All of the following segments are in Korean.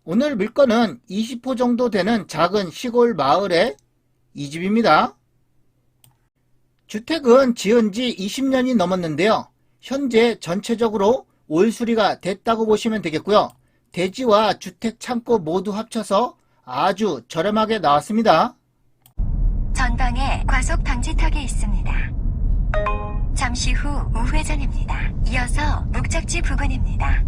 오늘 물건은 20호 정도 되는 작은 시골 마을의 이 집입니다. 주택은 지은 지 20년이 넘었는데요. 현재 전체적으로 올 수리가 됐다고 보시면 되겠고요. 대지와 주택 창고 모두 합쳐서 아주 저렴하게 나왔습니다. 전방에 과속 방지턱이 있습니다. 잠시 후 우회전입니다. 이어서 목적지 부근입니다.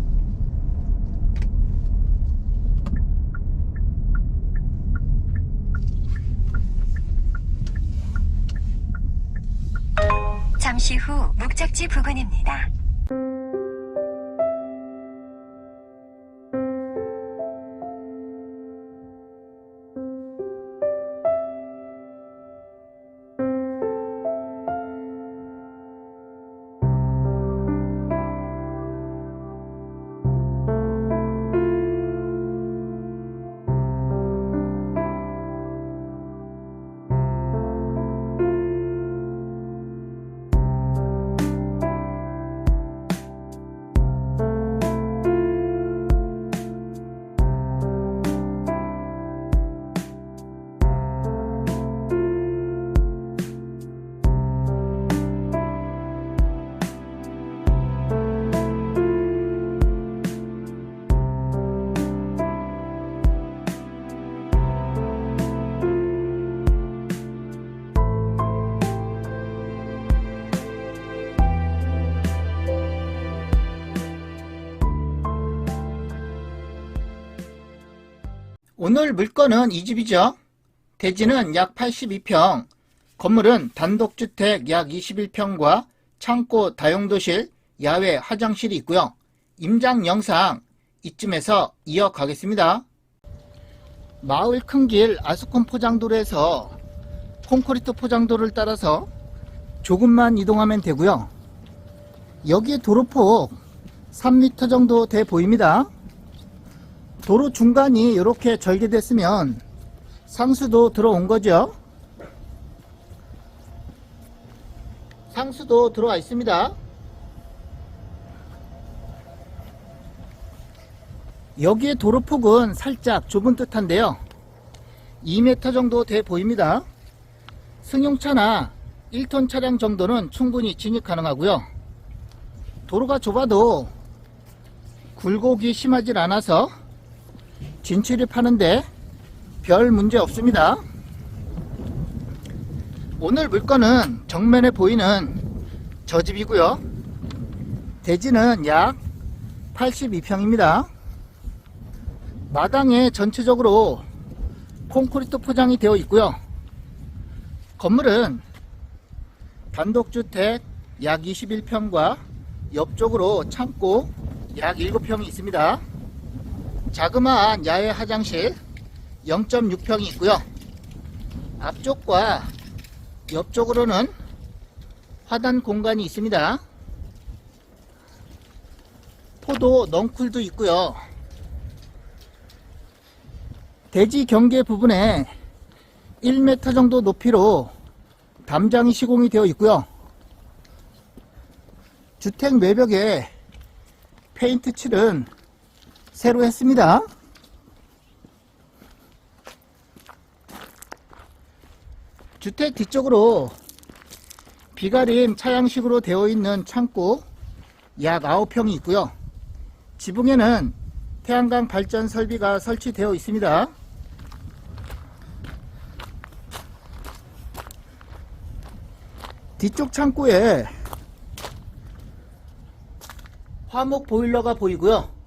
잠시 후 목적지 부근입니다. 오늘 물건은 이 집이죠. 대지는 약 82평, 건물은 단독주택 약 21평과 창고, 다용도실, 야외 화장실이 있고요. 임장 영상 이쯤에서 이어가겠습니다. 마을 큰 길 아스콘 포장도로에서 콘크리트 포장도를 따라서 조금만 이동하면 되고요. 여기에 도로폭 3m 정도 돼 보입니다. 도로 중간이 이렇게 절개됐으면 상수도 들어온 거죠. 상수도 들어와 있습니다. 여기에 도로폭은 살짝 좁은 듯한데요. 2m 정도 돼 보입니다. 승용차나 1톤 차량 정도는 충분히 진입 가능하고요. 도로가 좁아도 굴곡이 심하지 않아서 진출입하는데 별 문제 없습니다. 오늘 물건은 정면에 보이는 저 집이고요. 대지는 약 82평입니다. 마당에 전체적으로 콘크리트 포장이 되어 있고요. 건물은 단독주택 약 21평과 옆쪽으로 창고 약 7평이 있습니다. 자그마한 야외 화장실 0.6평이 있고요. 앞쪽과 옆쪽으로는 화단 공간이 있습니다. 포도 넝쿨도 있고요. 대지 경계 부분에 1m 정도 높이로 담장이 시공이 되어 있고요. 주택 외벽에 페인트 칠은 새로 했습니다. 주택 뒤쪽으로 비가림 차양식으로 되어 있는 창고 약 9평이 있고요. 지붕에는 태양광 발전 설비가 설치되어 있습니다. 뒤쪽 창고에 화목 보일러가 보이고요.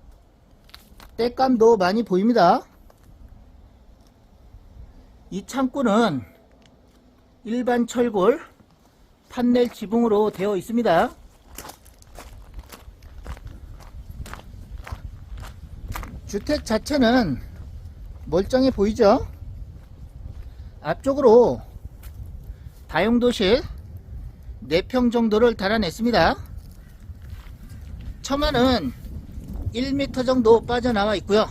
때감도 많이 보입니다. 이 창고는 일반 철골 판넬 지붕으로 되어 있습니다. 주택 자체는 멀쩡해 보이죠? 앞쪽으로 다용도실 4평 정도를 달아냈습니다. 처마는 1m 정도 빠져나와 있고요.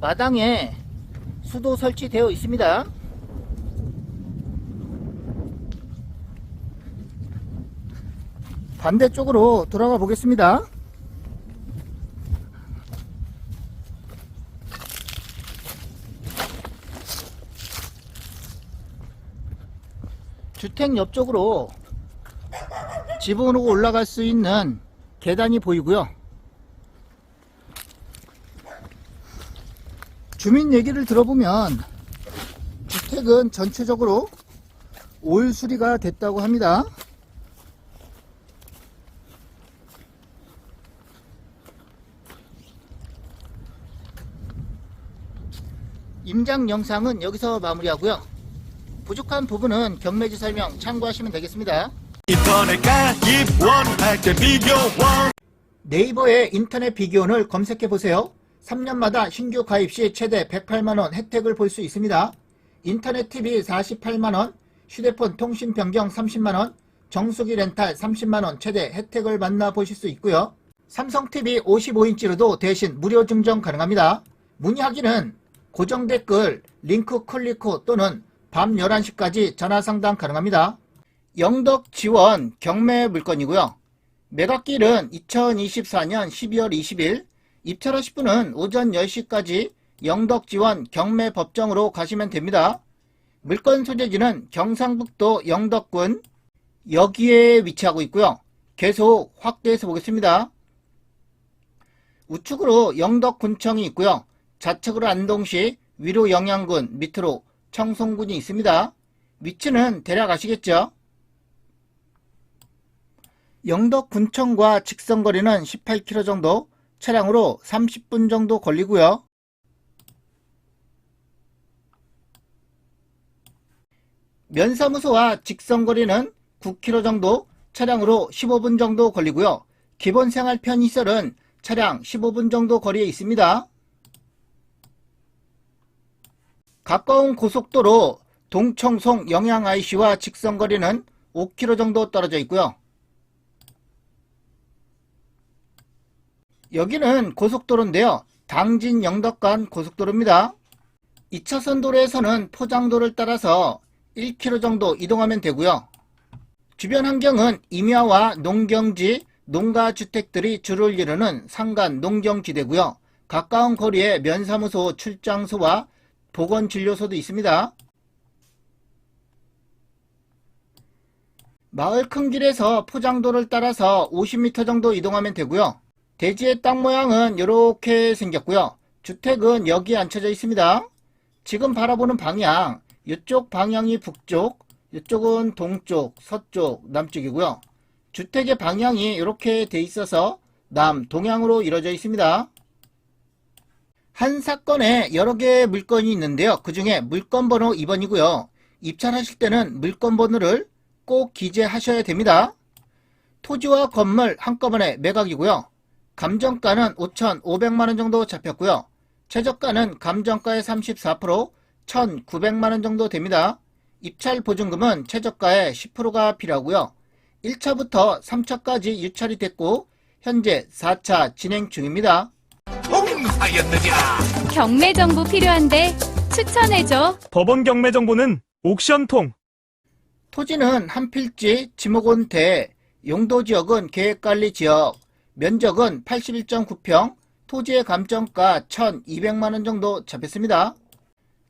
마당에 수도 설치되어 있습니다. 반대쪽으로 돌아가 보겠습니다. 주택 옆쪽으로 지붕으로 올라갈 수 있는 계단이 보이고요. 주민 얘기를 들어보면 주택은 전체적으로 올 수리가 됐다고 합니다. 임장 영상은 여기서 마무리하고요. 부족한 부분은 경매지 설명 참고하시면 되겠습니다. 인터넷 가입 원할 때 비교원. 네이버에 인터넷 비교원을 검색해보세요. 3년마다 신규 가입 시 최대 108만원 혜택을 볼 수 있습니다. 인터넷 TV 48만원, 휴대폰 통신 변경 30만원, 정수기 렌탈 30만원 최대 혜택을 만나보실 수 있고요. 삼성 TV 55인치로도 대신 무료 증정 가능합니다. 문의하기는 고정 댓글, 링크 클릭 후 또는 밤 11시까지 전화 상담 가능합니다. 영덕 지원 경매 물건이고요. 매각일은 2024년 12월 20일, 입찰하실 분은 오전 10시까지 영덕 지원 경매 법정으로 가시면 됩니다. 물건 소재지는 경상북도 영덕군 여기에 위치하고 있고요. 계속 확대해서 보겠습니다. 우측으로 영덕군청이 있고요. 좌측으로 안동시, 위로 영양군, 밑으로 청송군이 있습니다. 위치는 대략 아시겠죠? 영덕군청과 직선거리는 18km 정도, 차량으로 30분 정도 걸리고요. 면사무소와 직선거리는 9km 정도, 차량으로 15분 정도 걸리고요. 기본 생활 편의시설은 차량 15분 정도 거리에 있습니다. 가까운 고속도로 동청송 영양 IC와 직선거리는 5km 정도 떨어져 있고요. 여기는 고속도로인데요. 당진 영덕간 고속도로입니다. 2차선 도로에서는 포장도를 따라서 1km 정도 이동하면 되고요. 주변 환경은 임야와 농경지, 농가주택들이 주를 이루는 산간 농경지대고요. 가까운 거리에 면사무소, 출장소와 보건진료소도 있습니다. 마을 큰 길에서 포장도를 따라서 50m 정도 이동하면 되고요. 대지의 땅 모양은 이렇게 생겼고요. 주택은 여기에 앉혀져 있습니다. 지금 바라보는 방향, 이쪽 방향이 북쪽, 이쪽은 동쪽, 서쪽, 남쪽이고요. 주택의 방향이 이렇게 돼 있어서 남, 동향으로 이루어져 있습니다. 한 사건에 여러 개의 물건이 있는데요. 그 중에 물건 번호 2번이고요. 입찰하실 때는 물건 번호를 꼭 기재하셔야 됩니다. 토지와 건물 한꺼번에 매각이고요. 감정가는 5,500만원 정도 잡혔고요. 최저가는 감정가의 34%, 1,900만원 정도 됩니다. 입찰 보증금은 최저가의 10%가 필요하고요. 1차부터 3차까지 유찰이 됐고 현재 4차 진행 중입니다. 홍사였느냐. 경매 정보 필요한데 추천해줘. 법원 경매 정보는 옥션통. 토지는 한 필지, 지목원 대, 용도지역은 계획관리지역, 면적은 81.9평, 토지의 감정가 1,200만원 정도 잡혔습니다.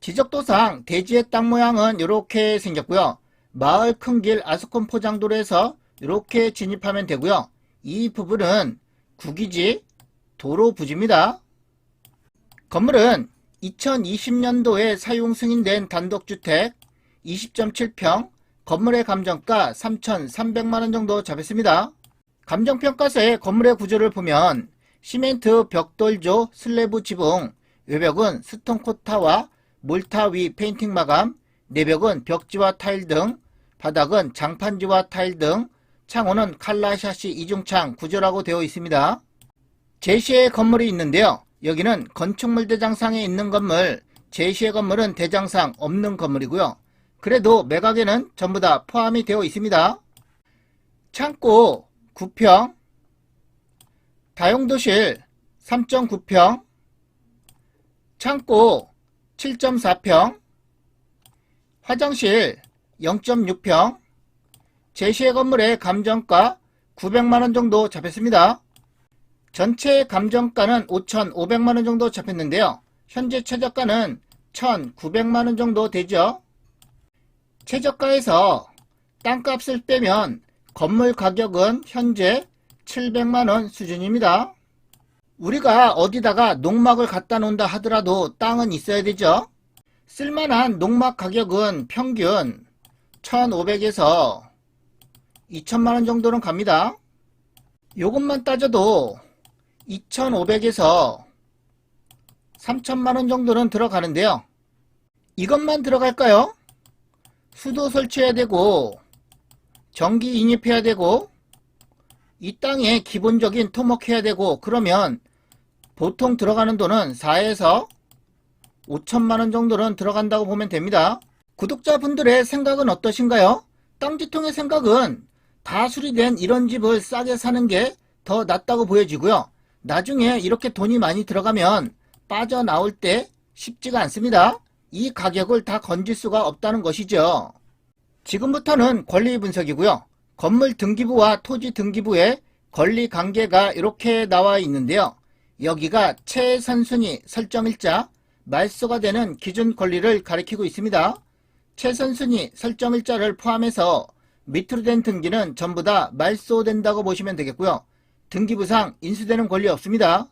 지적도상 대지의 땅 모양은 이렇게 생겼고요. 마을 큰 길 아스콘 포장도로에서 이렇게 진입하면 되고요. 이 부분은 국유지, 도로 부지입니다. 건물은 2020년도에 사용 승인된 단독주택 20.7평, 건물의 감정가 3,300만원 정도 잡혔습니다. 감정평가서의 건물의 구조를 보면 시멘트 벽돌조 슬래브 지붕, 외벽은 스톤코타와 몰타 위 페인팅 마감, 내벽은 벽지와 타일 등, 바닥은 장판지와 타일 등, 창호는 칼라샤시 이중창 구조라고 되어 있습니다. 제시의 건물이 있는데요. 여기는 건축물 대장상에 있는 건물, 제시의 건물은 대장상 없는 건물이고요. 그래도 매각에는 전부 다 포함이 되어 있습니다. 창고 9평, 다용도실 3.9평, 창고 7.4평, 화장실 0.6평, 제시의 건물의 감정가 900만원 정도 잡혔습니다. 전체 감정가는 5,500만원 정도 잡혔는데요. 현재 최저가는 1,900만원 정도 되죠. 최저가에서 땅값을 빼면 건물 가격은 현재 700만원 수준입니다. 우리가 어디다가 농막을 갖다 놓는다 하더라도 땅은 있어야 되죠. 쓸만한 농막 가격은 평균 1,500에서 2,000만원 정도는 갑니다. 요것만 따져도 2,500에서 3,000만원 정도는 들어가는데요. 이것만 들어갈까요? 수도 설치해야 되고 전기 인입해야 되고 이 땅에 기본적인 토목해야 되고 그러면 보통 들어가는 돈은 4에서 5천만원 정도는 들어간다고 보면 됩니다. 구독자분들의 생각은 어떠신가요? 땅지통의 생각은 다 수리된 이런 집을 싸게 사는 게 더 낫다고 보여지고요. 나중에 이렇게 돈이 많이 들어가면 빠져나올 때 쉽지가 않습니다. 이 가격을 다 건질 수가 없다는 것이죠. 지금부터는 권리 분석이고요. 건물 등기부와 토지 등기부의 권리 관계가 이렇게 나와 있는데요. 여기가 최선순위 설정일자, 말소가 되는 기준 권리를 가리키고 있습니다. 최선순위 설정일자를 포함해서 밑으로 된 등기는 전부 다 말소된다고 보시면 되겠고요. 등기부상 인수되는 권리 없습니다.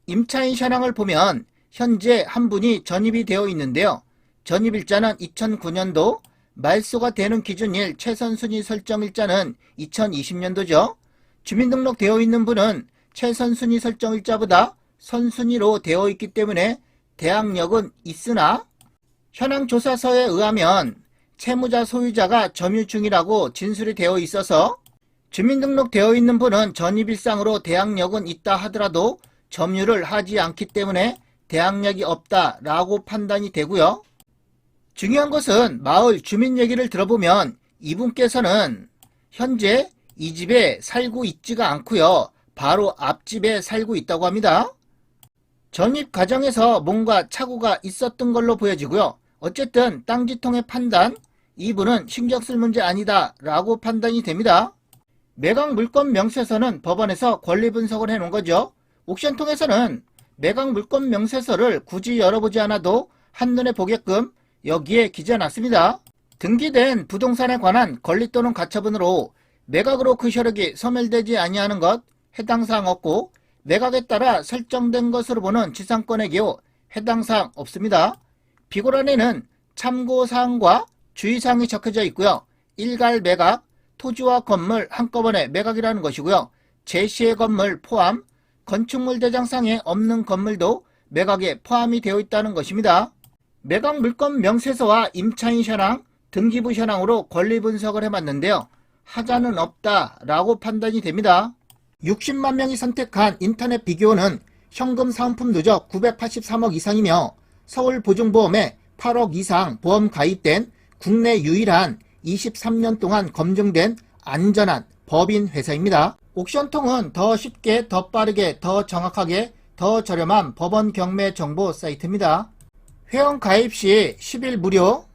임차인 현황을 보면 현재 한 분이 전입이 되어 있는데요. 전입일자는 2009년도, 말소가 되는 기준일 최선순위 설정일자는 2020년도죠. 주민등록 되어 있는 분은 최선순위 설정일자보다 선순위로 되어 있기 때문에 대항력은 있으나 현황조사서에 의하면 채무자 소유자가 점유 중이라고 진술이 되어 있어서 주민등록 되어 있는 분은 전입일상으로 대항력은 있다 하더라도 점유를 하지 않기 때문에 대항력이 없다라고 판단이 되고요. 중요한 것은 마을 주민 얘기를 들어보면 이분께서는 현재 이 집에 살고 있지가 않고요. 바로 앞집에 살고 있다고 합니다. 전입 과정에서 뭔가 착오가 있었던 걸로 보여지고요. 어쨌든 땅지통의 판단, 이분은 신경 쓸 문제 아니다 라고 판단이 됩니다. 매각 물건 명세서는 법원에서 권리 분석을 해놓은 거죠. 옥션통에서는 매각 물건 명세서를 굳이 열어보지 않아도 한눈에 보게끔 여기에 기재해놨습니다. 등기된 부동산에 관한 권리 또는 가처분으로 매각으로 그 효력이 소멸되지 아니하는 것 해당 사항 없고, 매각에 따라 설정된 것으로 보는 지상권의 경우 해당 사항 없습니다. 비고란에는 참고사항과 주의사항이 적혀져 있고요. 일괄 매각, 토지와 건물 한꺼번에 매각이라는 것이고요. 제시의 건물 포함, 건축물 대장상에 없는 건물도 매각에 포함이 되어 있다는 것입니다. 매각 물건 명세서와 임차인 현황, 등기부 현황으로 권리 분석을 해봤는데요. 하자는 없다라고 판단이 됩니다. 60만 명이 선택한 인터넷 비교는 현금 사은품 누적 983억 이상이며 서울보증보험에 8억 이상 보험 가입된 국내 유일한 23년 동안 검증된 안전한 법인 회사입니다. 옥션통은 더 쉽게, 더 빠르게, 더 정확하게, 더 저렴한 법원 경매 정보 사이트입니다. 회원 가입 시 10일 무료,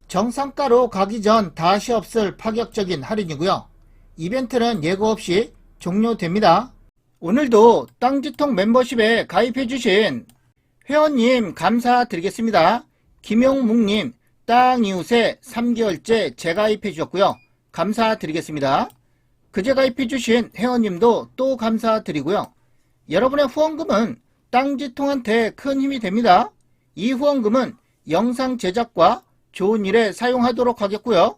정상가로 가기 전 다시 없을 파격적인 할인이고요. 이벤트는 예고 없이 종료됩니다. 오늘도 땅지통 멤버십에 가입해주신 회원님 감사드리겠습니다. 김용묵님, 땅이웃에 3개월째 재가입해 주셨고요. 감사드리겠습니다. 그제 가입해 주신 회원님도 또 감사드리고요. 여러분의 후원금은 땅지통한테 큰 힘이 됩니다. 이 후원금은 영상 제작과 좋은 일에 사용하도록 하겠고요.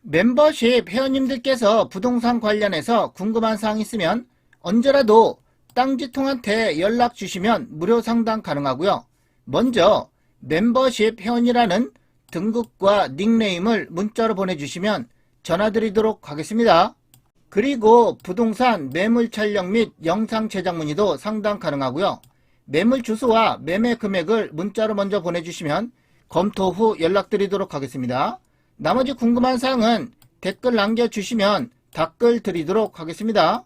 멤버십 회원님들께서 부동산 관련해서 궁금한 사항 있으면 언제라도 땅지통한테 연락 주시면 무료 상담 가능하고요. 먼저 멤버십 회원이라는 등급과 닉네임을 문자로 보내주시면 전화드리도록 하겠습니다. 그리고 부동산 매물 촬영 및 영상 제작 문의도 상담 가능하고요. 매물 주소와 매매 금액을 문자로 먼저 보내주시면 검토 후 연락드리도록 하겠습니다. 나머지 궁금한 사항은 댓글 남겨주시면 답글 드리도록 하겠습니다.